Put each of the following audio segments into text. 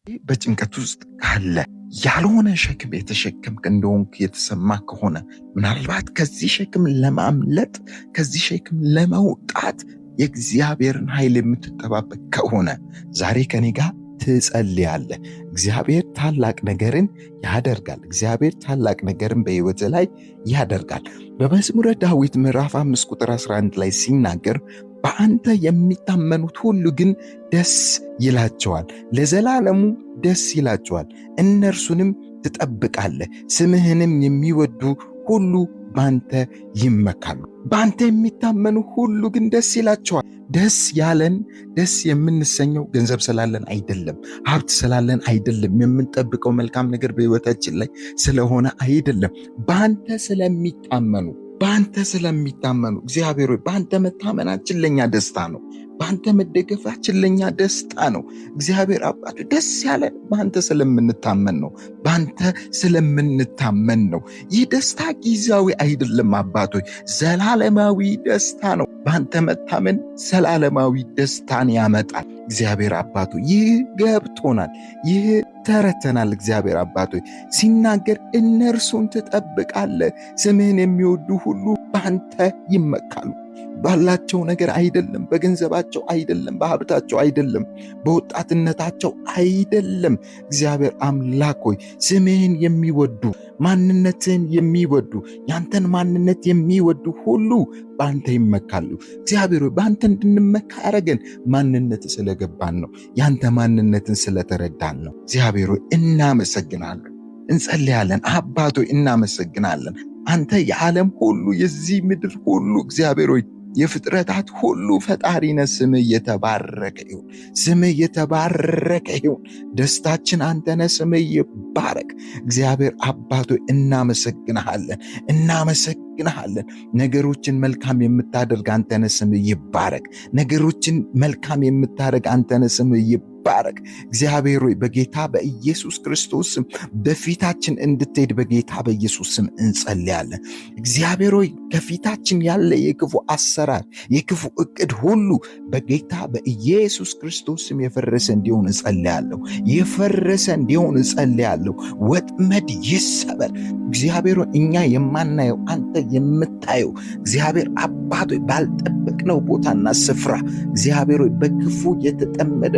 በጭንቀት ውስጥ ካለ ያልሆነ ሸክም የተሸከምክ እንደሆንክ የተሰማ ከሆነ ምናልባት ከዚህ ሸክም ለማምለጥ ከዚህ ሸክም ለመውጣት የእግዚአብሔርን ኃይል የምትጠባበቅ ከሆነ ዛሬ ከኔ ጋር ትጸልያለህ። እግዚአብሔር ታላቅ ነገርን ያደርጋል። እግዚአብሔር ታላቅ ነገርን በሕይወት ላይ ያደርጋል። በመዝሙረ ዳዊት ምዕራፍ 5 ቁጥር 11 ላይ ሲናገር በአንተ የሚታመኑት ሁሉ ግን ደስ ይላቸዋል፣ ለዘላለሙ ደስ ይላቸዋል፣ እነርሱንም ትጠብቃለህ፣ ስምህንም የሚወዱ ሁሉ በአንተ ይመካሉ። በአንተ የሚታመኑ ሁሉ ግን ደስ ይላቸዋል። ደስ ያለን ደስ የምንሰኘው ገንዘብ ስላለን አይደለም፣ ሀብት ስላለን አይደለም፣ የምንጠብቀው መልካም ነገር በሕይወታችን ላይ ስለሆነ አይደለም። በአንተ ስለሚታመኑ እግዚአብሔር ሆይ በአንተ መታመናችን ለኛ ደስታ ነው። በአንተ መደገፋችን ለኛ ደስታ ነው። እግዚአብሔር አባቱ ደስ ያለን በአንተ ስለምንታመን ነው። በአንተ ስለምንታመን ነው። ይህ ደስታ ጊዜያዊ አይደለም አባቶች፣ ዘላለማዊ ደስታ ነው። በአንተ መታመን ዘላለማዊ ደስታን ያመጣል። እግዚአብሔር አባቱ ይህ ገብቶናል፣ ይህ ተረተናል። እግዚአብሔር አባቶ ሲናገር እነርሱን ትጠብቃለህ፣ ስምህን የሚወዱ ሁሉ በአንተ ይመካሉ። ባላቸው ነገር አይደለም፣ በገንዘባቸው አይደለም፣ በሀብታቸው አይደለም፣ በወጣትነታቸው አይደለም። እግዚአብሔር አምላክ ሆይ ስምህን የሚወዱ ማንነትን የሚወዱ ያንተን ማንነት የሚወዱ ሁሉ በአንተ ይመካሉ። እግዚአብሔር ሆይ በአንተ እንድንመካ ያደረገን ማንነት ስለገባን ነው። ያንተ ማንነትን ስለተረዳን ነው። እግዚአብሔር ሆይ እናመሰግናለን፣ እንጸልያለን። አባት ሆይ እናመሰግናለን። አንተ የዓለም ሁሉ የዚህ ምድር ሁሉ እግዚአብሔር ሆይ የፍጥረታት ሁሉ ፈጣሪ ነህ። ስምህ የተባረከ ይሁን፣ ስምህ የተባረከ ይሁን። ደስታችን አንተ ነህ። ስምህ ይባረክ። እግዚአብሔር አባቶ እናመሰግንሃለን። ነገሮችን መልካም የምታደርግ አንተ ነህ። ስምህ ይባረክ። ነገሮችን መልካም የምታደርግ አንተ ነህ። ስምህ ይባረክ። እግዚአብሔር ሆይ በጌታ በኢየሱስ ክርስቶስ ስም በፊታችን እንድትሄድ በጌታ በኢየሱስ ስም እንጸልያለን። እግዚአብሔር ሆይ ከፊታችን ያለ የክፉ አሰራር የክፉ እቅድ ሁሉ በጌታ በኢየሱስ ክርስቶስ ስም የፈረሰ እንዲሆን እጸልያለሁ። የፈረሰ እንዲሆን እጸልያለሁ። ወጥመድ ይሰበር። እግዚአብሔር ሆይ እኛ የማናየው አንተ የምታየው እግዚአብሔር አባት ሆይ ባልጠበቅነው ቦታና ስፍራ እግዚአብሔር ሆይ በክፉ የተጠመደ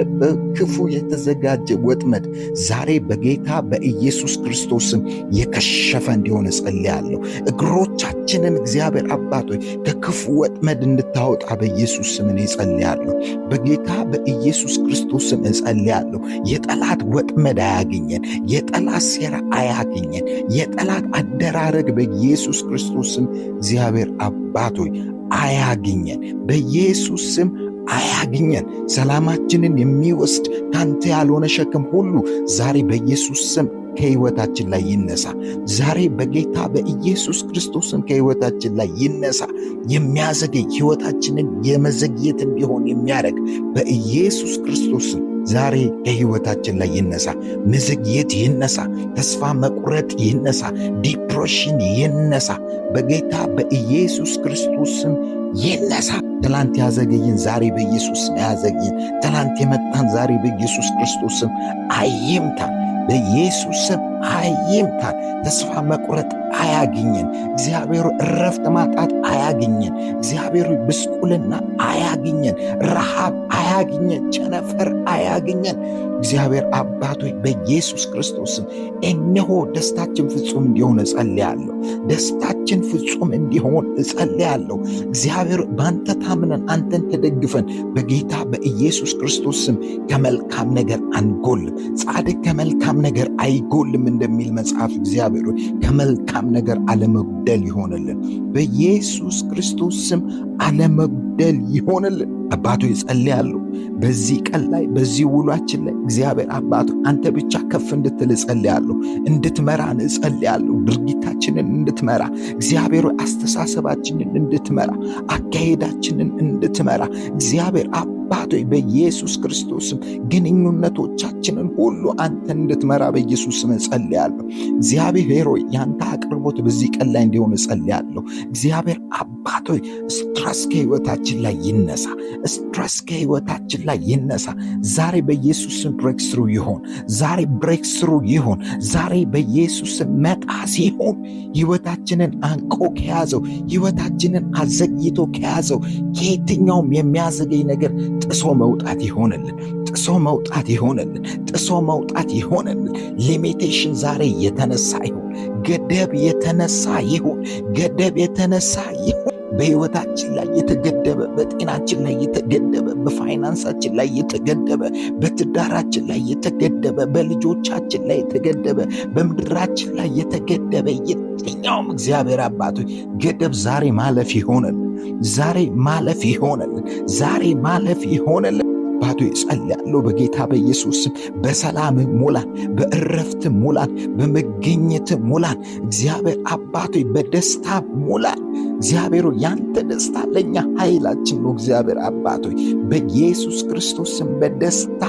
ክፉ የተዘጋጀ ወጥመድ ዛሬ በጌታ በኢየሱስ ክርስቶስ ስም የከሸፈ እንዲሆን እጸልያለሁ። እግሮቻችንን እግዚአብሔር አባት ሆይ ከክፉ ወጥመድ እንድታወጣ በኢየሱስ ስም እጸልያለሁ። በጌታ በኢየሱስ ክርስቶስ ስም እጸልያለሁ። የጠላት ወጥመድ አያገኘን፣ የጠላት ሴራ አያገኘን፣ የጠላት አደራረግ በኢየሱስ ክርስቶስ ስም እግዚአብሔር አባት ሆይ አያገኘን፣ በኢየሱስ ስም አያግኘን። ሰላማችንን የሚወስድ ካንተ ያልሆነ ሸክም ሁሉ ዛሬ በኢየሱስ ስም ከሕይወታችን ላይ ይነሳ። ዛሬ በጌታ በኢየሱስ ክርስቶስም ከሕይወታችን ላይ ይነሳ። የሚያዘገይ ሕይወታችንን የመዘግየት እንዲሆን የሚያደርግ በኢየሱስ ክርስቶስም ዛሬ ከሕይወታችን ላይ ይነሳ። መዘግየት ይነሳ። ተስፋ መቁረጥ ይነሳ። ዲፕሬሽን ይነሳ። በጌታ በኢየሱስ ክርስቶስም ይነሳ። ትላንት ያዘገይን ዛሬ በኢየሱስ ስም ያዘገይን። ትላንት የመጣን ዛሬ በኢየሱስ ክርስቶስ ስም አይምታ። በኢየሱስ ስም አይምታን። ተስፋ መቁረጥ አያግኘን። እግዚአብሔር እረፍት ማጣት አያግኘን። እግዚአብሔር ብስቁልና አያግኘን። ረሃብ አያግኘን። ቸነፈር አያግኘን። እግዚአብሔር አባቶች በኢየሱስ ክርስቶስም እነሆ ደስታችን ፍጹም እንዲሆን እጸልያለሁ። ደስታችን ፍጹም እንዲሆን እጸልያለሁ። እግዚአብሔር በአንተ ታምነን አንተን ተደግፈን በጌታ በኢየሱስ ክርስቶስም ከመልካም ነገር አንጎልም። ጻድቅ ከመልካም ነገር አይጎልም እንደሚል መጽሐፍ እግዚአብሔር ከመልካም ነገር አለመጉደል ይሆንልን። በኢየሱስ ክርስቶስ ስም አለመጉደል ይሆንልን። አባቶ ይጸልያለሁ። በዚህ ቀን ላይ በዚህ ውሏችን ላይ እግዚአብሔር አባቶ አንተ ብቻ ከፍ እንድትል እጸልያለሁ። እንድትመራን እጸልያለሁ። ድርጊታችንን እንድትመራ እግዚአብሔር አስተሳሰባችንን እንድትመራ አካሄዳችንን እንድትመራ እግዚአብሔር አባቶ በኢየሱስ ክርስቶስም ግንኙነቶቻችንን ሁሉ አንተ እንድትመራ በኢየሱስ ስም እጸልያለሁ። እግዚአብሔር ሆይ ያንተ አቅርቦት በዚህ ቀን ላይ እንዲሆን እጸልያለሁ። እግዚአብሔር አባት ሆይ ስትረስ ከህይወታችን ላይ ይነሳ። ስትረስ ከህይወታችን ላይ ይነሳ። ዛሬ በኢየሱስ ስም ብሬክስሩ ይሆን። ዛሬ ብሬክስሩ ይሆን። ዛሬ በኢየሱስ ስም መጣስ ይሆን። ህይወታችንን አንቆ ከያዘው፣ ህይወታችንን አዘግይቶ ከያዘው ከየትኛውም የሚያዘገይ ነገር ጥሶ መውጣት ይሆንልን። ጥሶ መውጣት ይሆንልን። ጥሶ መውጣት ይሆንልን። ሊሚቴሽን ዛሬ የተነሳ ይሁን። ገደብ የተነሳ ይሁን። ገደብ የተነሳ ይሁን። በህይወታችን ላይ የተገደበ፣ በጤናችን ላይ የተገደበ፣ በፋይናንሳችን ላይ የተገደበ፣ በትዳራችን ላይ የተገደበ፣ በልጆቻችን ላይ የተገደበ፣ በምድራችን ላይ የተገደበ የትኛውም እግዚአብሔር አባቶች ገደብ ዛሬ ማለፍ ይሆንልን። ዛሬ ማለፍ ይሆንልን። ዛሬ ማለፍ ይሆንልን። አባቶ ጸልያለሁ በጌታ በኢየሱስ ስም በሰላም ሙላን፣ በእረፍት ሙላን፣ በመገኘት ሙላን። እግዚአብሔር አባቶ በደስታ ሙላን። እግዚአብሔር ያንተ ደስታ ለኛ ኃይላችን ነው። እግዚአብሔር አባቶ በኢየሱስ ክርስቶስ ስም በደስታ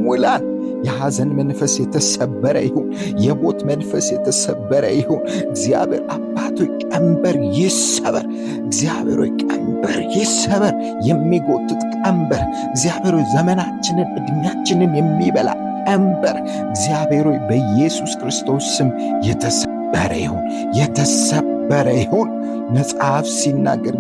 ሙላን። የሐዘን መንፈስ የተሰበረ ይሁን። የሞት መንፈስ የተሰበረ ይሁን። እግዚአብሔር አባቶ ቀንበር ይሰበር። እግዚአብሔር ቀንበር ይሰበር። የሚጎትት ቀንበር እግዚአብሔር ዘመናችንን ዕድሜያችንን የሚበላ ቀንበር እግዚአብሔር በኢየሱስ ክርስቶስ ስም የተሰበረ ይሁን። የተሰበረ ይሁን። መጽሐፍ ሲናገር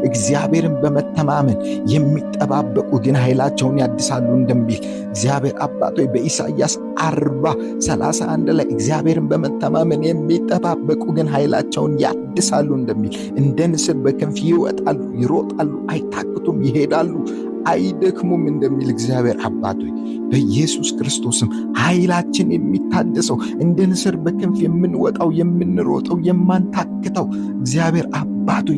እግዚአብሔርን በመተማመን የሚጠባበቁ ግን ኃይላቸውን ያድሳሉ እንደሚል እግዚአብሔር አባቶ በኢሳይያስ 40:31 ላይ እግዚአብሔርን በመተማመን የሚጠባበቁ ግን ኃይላቸውን ያድሳሉ እንደሚል እንደ ንስር በክንፍ ይወጣሉ፣ ይሮጣሉ፣ አይታክቱም፣ ይሄዳሉ፣ አይደክሙም እንደሚል እግዚአብሔር አባቶ በኢየሱስ ክርስቶስም ኃይላችን የሚታደሰው እንደ ንስር በክንፍ የምንወጣው፣ የምንሮጠው፣ የማንታክተው እግዚአብሔር አባቶ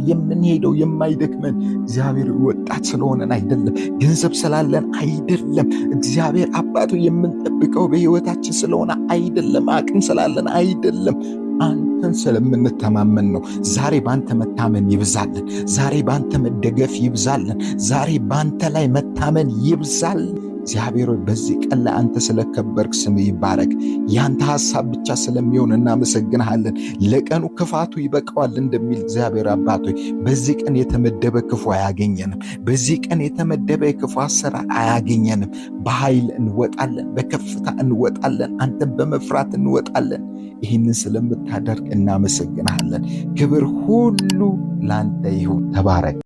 የምንሄደው የማይደክመን እግዚአብሔር ወጣት ስለሆነን አይደለም፣ ገንዘብ ስላለን አይደለም፣ እግዚአብሔር አባቶ የምንጠብቀው በሕይወታችን ስለሆነ አይደለም፣ አቅም ስላለን አይደለም፣ አንተን ስለምንተማመን ነው። ዛሬ ባንተ መታመን ይብዛልን። ዛሬ ባንተ መደገፍ ይብዛልን። ዛሬ ባንተ ላይ መታመን ይብዛልን። እግዚአብሔር በዚህ ቀን ላይ አንተ ስለከበርክ ስም ይባረክ። ያንተ ሐሳብ ብቻ ስለሚሆን እናመሰግንሃለን። ለቀኑ ክፋቱ ይበቃዋል እንደሚል እግዚአብሔር አባቶ በዚህ ቀን የተመደበ ክፉ አያገኘንም። በዚህ ቀን የተመደበ የክፉ አሰራር አያገኘንም። በኃይል እንወጣለን፣ በከፍታ እንወጣለን፣ አንተን በመፍራት እንወጣለን። ይህንን ስለምታደርግ እናመሰግንሃለን። ክብር ሁሉ ላንተ ይሁን። ተባረክ።